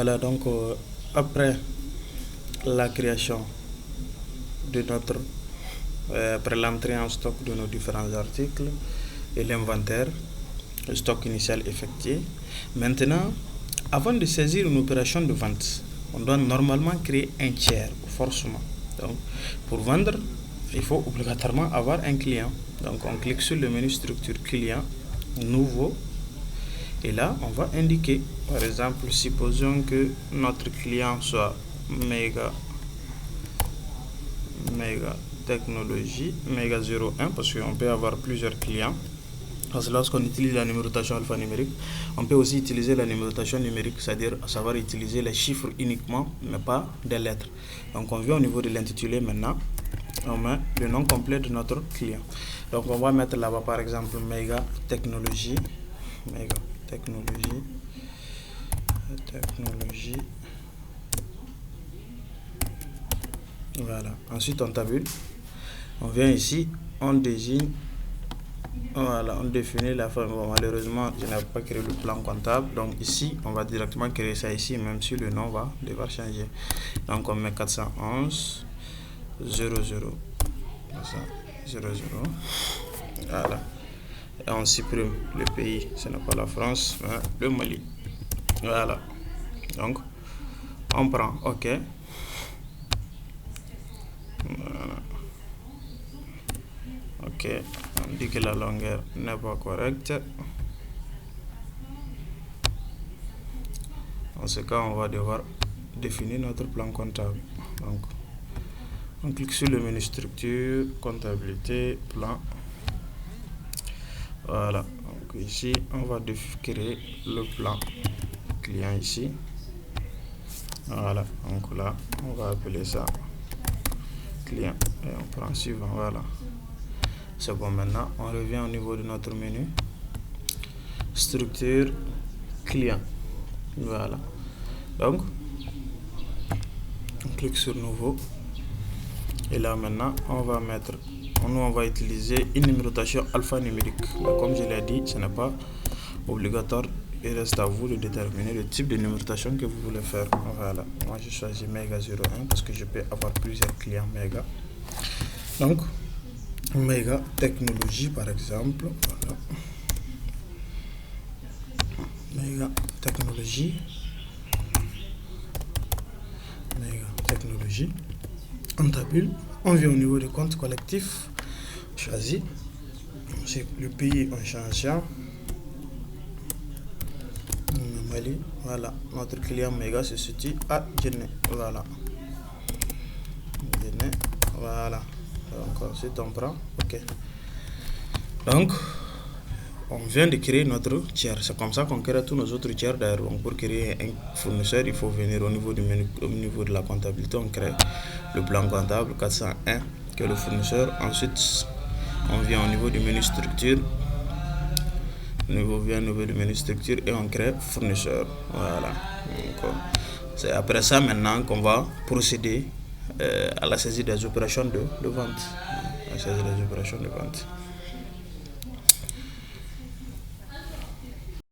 Voilà, donc après la création de notre, après l'entrée en stock de nos différents articles et l'inventaire, le stock initial effectué, maintenant, avant de saisir une opération de vente, on doit normalement créer un tiers, forcément. Donc, pour vendre, il faut obligatoirement avoir un client. Donc, on clique sur le menu structure client, nouveau, et là, on va indiquer, par exemple, supposons que notre client soit Mega Technologie, Mega 01, parce qu'on peut avoir plusieurs clients. Parce que lorsqu'on utilise la numérotation alphanumérique, on peut aussi utiliser la numérotation numérique, c'est-à-dire savoir utiliser les chiffres uniquement, mais pas des lettres. Donc on vient au niveau de l'intitulé maintenant, on met le nom complet de notre client. Donc on va mettre là-bas par exemple Mega Technologie. Voilà. Ensuite on tabule. On vient ici, on désigne. Voilà, on définit la forme. Bon, malheureusement, je n'ai pas créé le plan comptable. Donc ici, on va directement créer ça ici, même si le nom va devoir changer. Donc on met 411 00 00. Voilà. Et on supprime le pays. Ce n'est pas la France, mais le Mali. Voilà. Donc, on prend OK. Voilà. OK. On dit que la longueur n'est pas correcte. Dans ce cas, on va devoir définir notre plan comptable. Donc, on clique sur le menu structure, comptabilité, plan. Voilà. Donc ici, on va créer le plan client ici. Voilà. Donc là, on va appeler ça client. Et on prend suivant. Voilà. C'est bon. Maintenant, on revient au niveau de notre menu. Structure client. Voilà. Donc, on clique sur nouveau. Et là maintenant, on va utiliser une numérotation alphanumérique. Mais comme je l'ai dit, ce n'est pas obligatoire. Il reste à vous de déterminer le type de numérotation que vous voulez faire. Voilà. Moi, je choisis Mega 01 parce que je peux avoir plusieurs clients Mega. Donc, Mega Technologie par exemple. Voilà. Mega Technologie. On tabule, on vient au niveau du compte collectif, choisit, c'est le pays en changeant, Mali, voilà, notre client Mega se situe à Guinée, voilà, Guinée, voilà, donc ensuite on prend, OK, donc on vient de créer notre tiers. C'est comme ça qu'on crée tous nos autres tiers d'ailleurs. Donc pour créer un fournisseur, il faut venir au niveau du menu, au niveau de la comptabilité. On crée le plan comptable 401 qui est le fournisseur. Ensuite, on vient au niveau du menu structure. On vient au niveau du menu structure et on crée fournisseur. Voilà. Donc, c'est après ça maintenant qu'on va procéder à la saisie des opérations de vente. La saisie des opérations de vente.